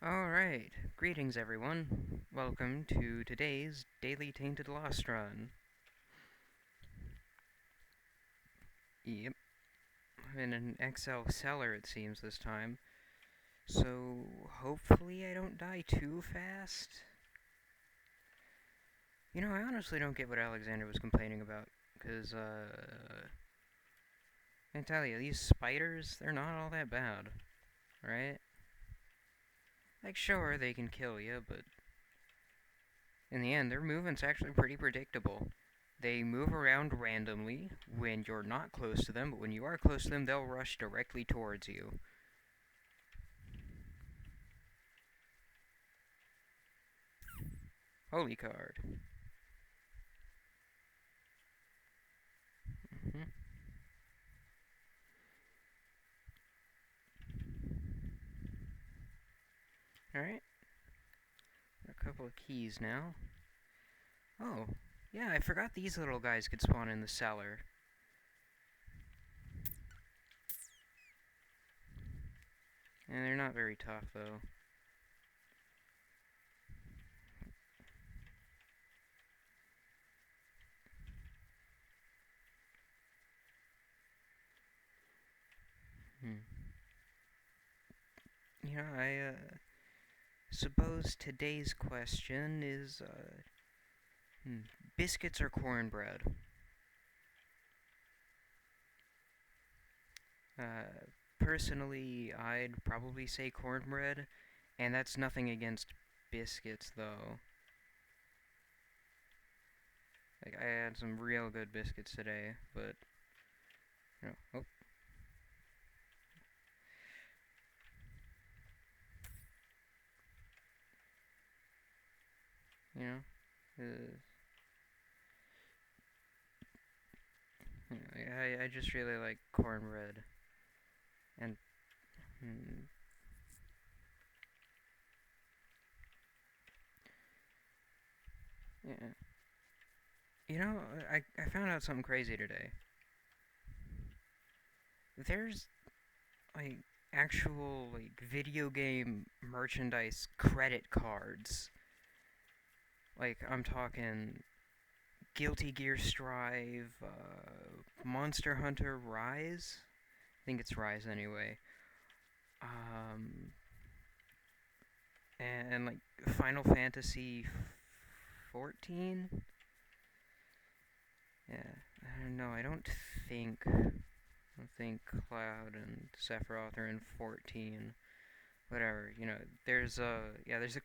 Alright, greetings everyone. Welcome to today's Daily Tainted Lost Run. Yep, I'm in an XL cellar it seems this time. So, hopefully I don't die too fast. You know, I honestly don't get what Alexander was complaining about. Because, I tell you, these spiders, they're not all that bad. Right? Like, sure, they can kill you, but in the end, their movement's actually pretty predictable. They move around randomly when you're not close to them, but when you are close to them, they'll rush directly towards you. Holy card. Mm-hmm. Alright, a couple of keys now. Oh, yeah, I forgot these little guys could spawn in the cellar. And they're not very tough, though. Hmm. You know, I suppose today's question is, biscuits or cornbread? Personally, I'd probably say cornbread, and that's nothing against biscuits, though. Like, I had some real good biscuits today, but, oh, you know, I just really like cornbread, and, mm, yeah. You know, I found out something crazy today. There's, like, actual, like, video game merchandise credit cards. Like, I'm talking Guilty Gear Strive, Monster Hunter Rise. I think it's Rise anyway. Um, and like Final Fantasy 14. Yeah, I don't know. I don't think Cloud and Sephiroth are in 14. Whatever, there's a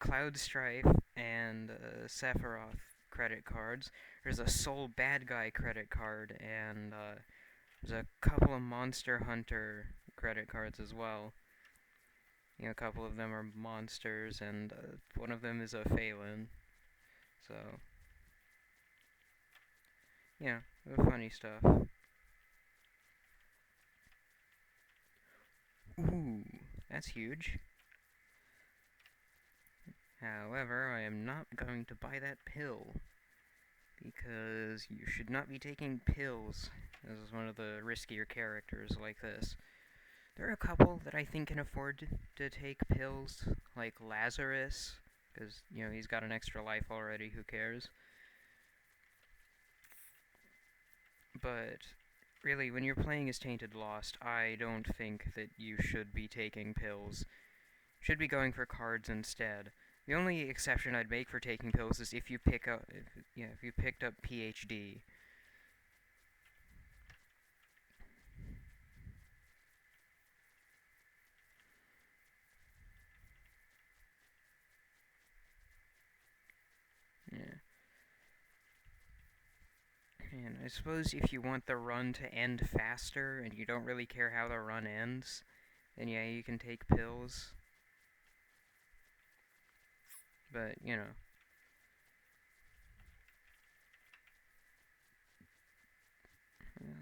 Cloud Strife and Sephiroth credit cards. There's a Soul Bad Guy credit card, and there's a couple of Monster Hunter credit cards as well. You know, a couple of them are monsters, and one of them is a Phelan. So, yeah, funny stuff. Ooh, that's huge. However, I am not going to buy that pill, because you should not be taking pills as one of the riskier characters like this. There are a couple that I think can afford to take pills, like Lazarus, because, he's got an extra life already, who cares? But really, when you're playing as Tainted Lost, I don't think that you should be taking pills. You should be going for cards instead. The only exception I'd make for taking pills is if you if you picked up PhD. Yeah. And I suppose if you want the run to end faster and you don't really care how the run ends, then yeah, you can take pills. But,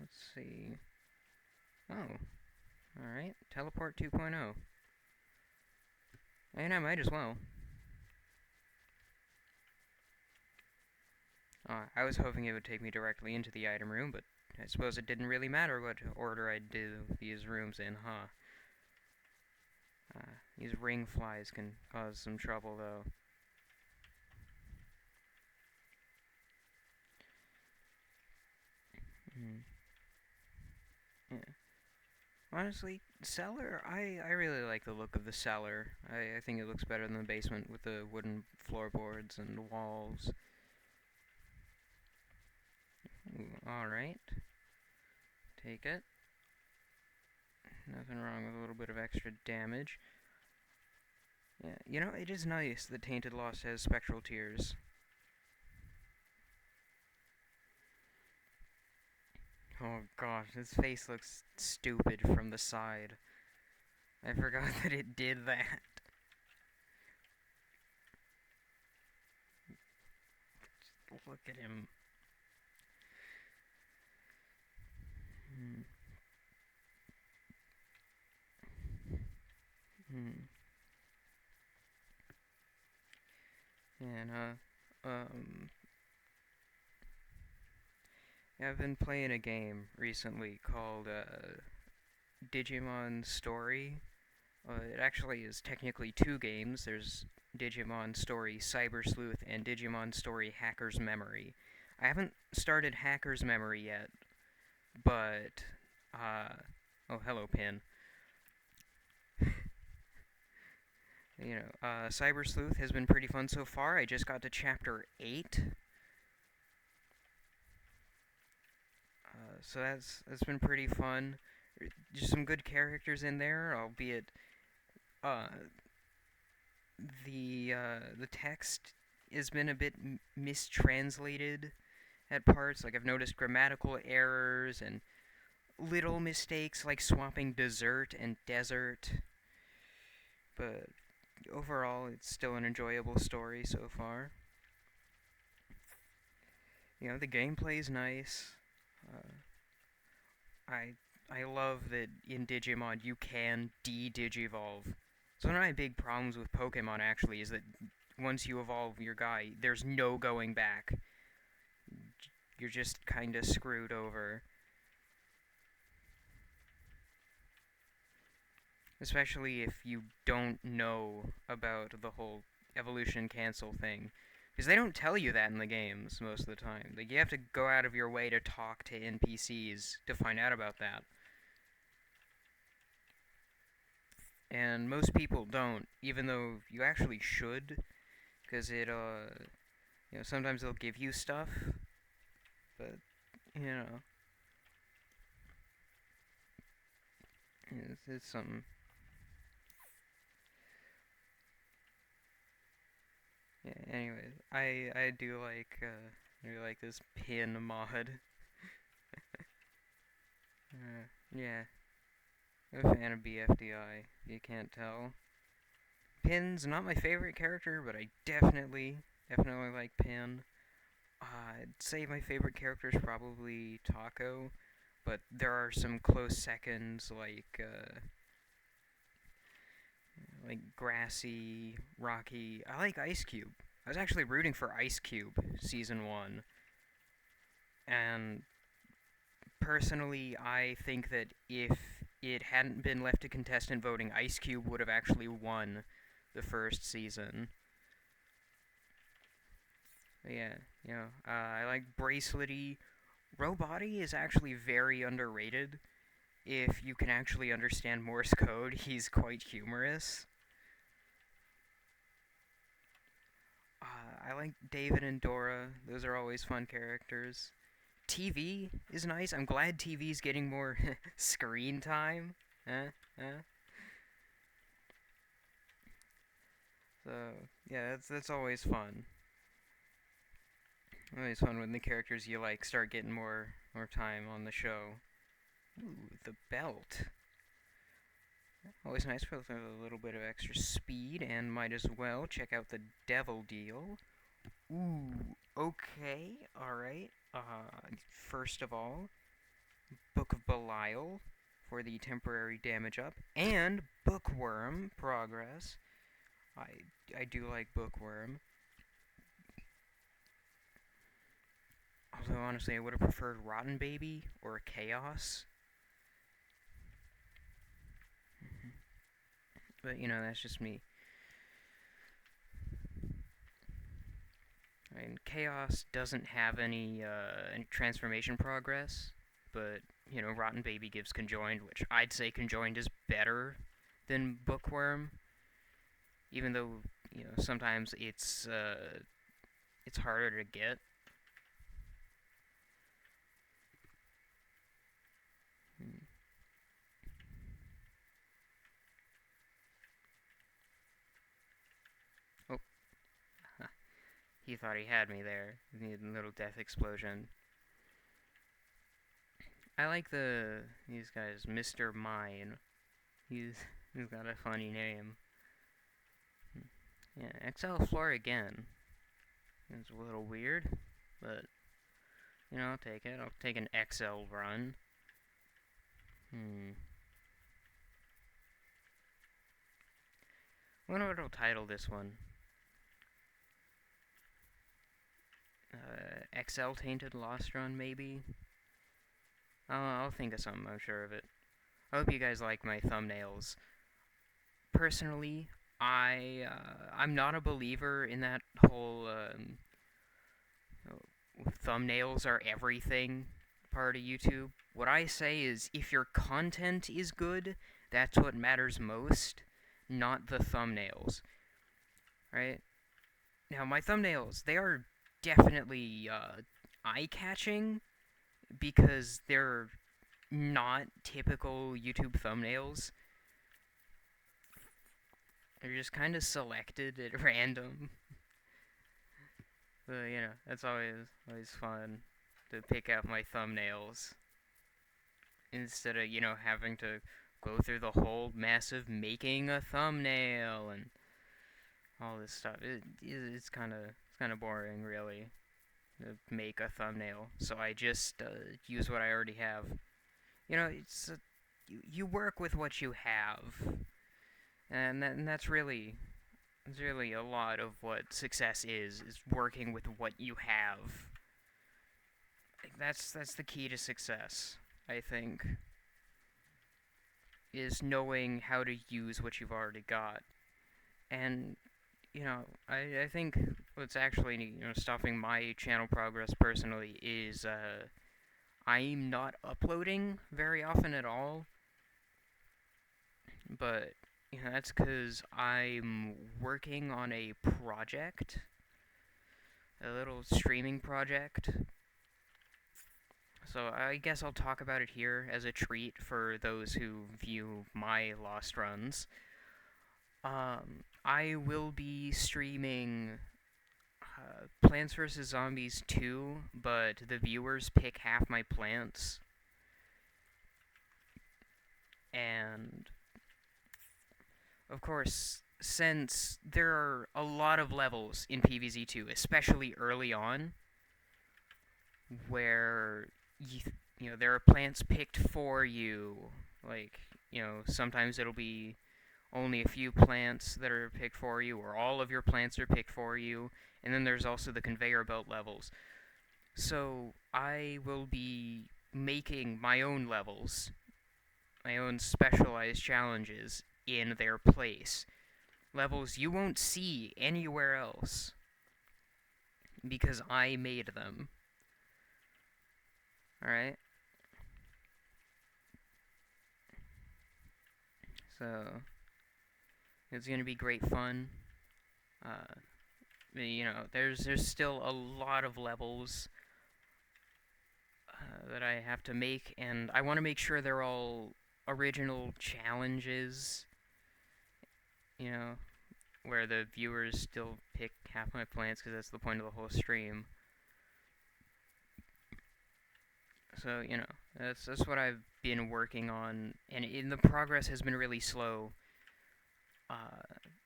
let's see. Oh, alright. Teleport 2.0. And I might as well. I was hoping it would take me directly into the item room, but I suppose it didn't really matter what order I'd do these rooms in, huh? These ring flies can cause some trouble, though. Mm. Yeah. Honestly, cellar, I really like the look of the cellar. I think it looks better than the basement with the wooden floorboards and the walls. Alright, take it. Nothing wrong with a little bit of extra damage. Yeah, you know, it is nice that Tainted Lost has spectral tears. Oh gosh, his face looks stupid from the side. I forgot that it did that. Look at him. Hmm. Hmm. And, yeah, I've been playing a game recently called, Digimon Story. It actually is technically two games. There's Digimon Story Cyber Sleuth and Digimon Story Hacker's Memory. I haven't started Hacker's Memory yet, but, uh, oh, hello, Pin. Cyber Sleuth has been pretty fun so far. I just got to chapter 8. So that's been pretty fun. Just some good characters in there, albeit uh, the text has been a bit mistranslated at parts. Like I've noticed grammatical errors and little mistakes like swapping dessert and desert. But overall, it's still an enjoyable story so far. The gameplay's nice. Uh, I I love that in Digimon you can de-digivolve. So one of my big problems with Pokemon actually is that once you evolve your guy, there's no going back. You're just kind of screwed over. Especially if you don't know about the whole evolution cancel thing. Because they don't tell you that in the games most of the time. Like, you have to go out of your way to talk to NPCs to find out about that. And most people don't, even though you actually should, because sometimes they'll give you stuff, but, you know, it's something. Yeah, anyways, I do like this pin mod. Yeah, I'm a fan of BFDI, if you can't tell. Pin's not my favorite character, but I definitely like Pin. I'd say my favorite character is probably Taco, but there are some close seconds like Grassy, Rocky. I like Ice Cube. I was actually rooting for Ice Cube season 1, and personally I think that if it hadn't been left to contestant voting, Ice Cube would have actually won the first season. But yeah, I like Bracelety. Roboti is actually very underrated. If you can actually understand Morse code, he's quite humorous. I like David and Dora. Those are always fun characters. TV is nice. I'm glad TV's getting more screen time. Eh? Eh? So yeah, that's always fun. Always fun when the characters you like start getting more time on the show. Ooh, the belt. Always nice for a little bit of extra speed, and might as well check out the Devil Deal. Ooh, okay, alright. First of all, Book of Belial for the temporary damage up, and Bookworm progress. I do like Bookworm. Although, honestly, I would have preferred Rotten Baby or Chaos. But, that's just me. I mean, Chaos doesn't have any transformation progress, but, Rotten Baby gives Conjoined, which I'd say Conjoined is better than Bookworm, even though, sometimes it's harder to get. Hmm. Oh, he thought he had me there. The little death explosion. I like these guys, Mr. Mine. He's he's got a funny name. Yeah, XL floor again. It's a little weird, but I'll take it. I'll take an XL run. Hmm. I wonder what I'll title this one. XL Tainted Lost Run, maybe? I'll think of something, I'm sure of it. I hope you guys like my thumbnails. Personally, I'm not a believer in that whole thumbnails are everything part of YouTube. What I say is if your content is good, that's what matters most, not the thumbnails. Right? Now, my thumbnails, they are definitely eye-catching because they're not typical YouTube thumbnails. They're just kind of selected at random. But, that's always fun to pick out my thumbnails instead of, having to go through the whole mess of making a thumbnail and all this stuff. It's kind of boring, really, to make a thumbnail. So I just use what I already have. It's you work with what you have, and that's really a lot of what success is working with what you have. That's the key to success, I think, is knowing how to use what you've already got. And I think what's actually stopping my channel progress personally is I'm not uploading very often at all. But that's because I'm working on a project, a little streaming project. So I guess I'll talk about it here as a treat for those who view my Lost Runs. I will be streaming Plants vs. Zombies 2, but the viewers pick half my plants. And, of course, since there are a lot of levels in PvZ2, especially early on, where there are plants picked for you. Like, sometimes it'll be only a few plants that are picked for you, or all of your plants are picked for you. And then there's also the conveyor belt levels. So I will be making my own levels, my own specialized challenges in their place. Levels you won't see anywhere else because I made them. Alright? So, it's gonna be great fun. There's still a lot of levels that I have to make, and I want to make sure they're all original challenges, where the viewers still pick half my plants, because that's the point of the whole stream. So, that's what I've been working on, and the progress has been really slow,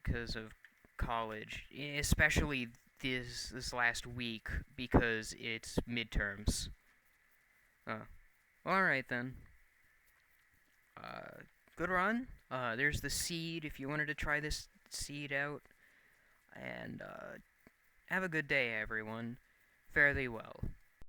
because of college, especially this last week, because it's midterms. Alright then. Good run. There's the seed if you wanted to try this seed out. And have a good day, everyone. Fare thee well.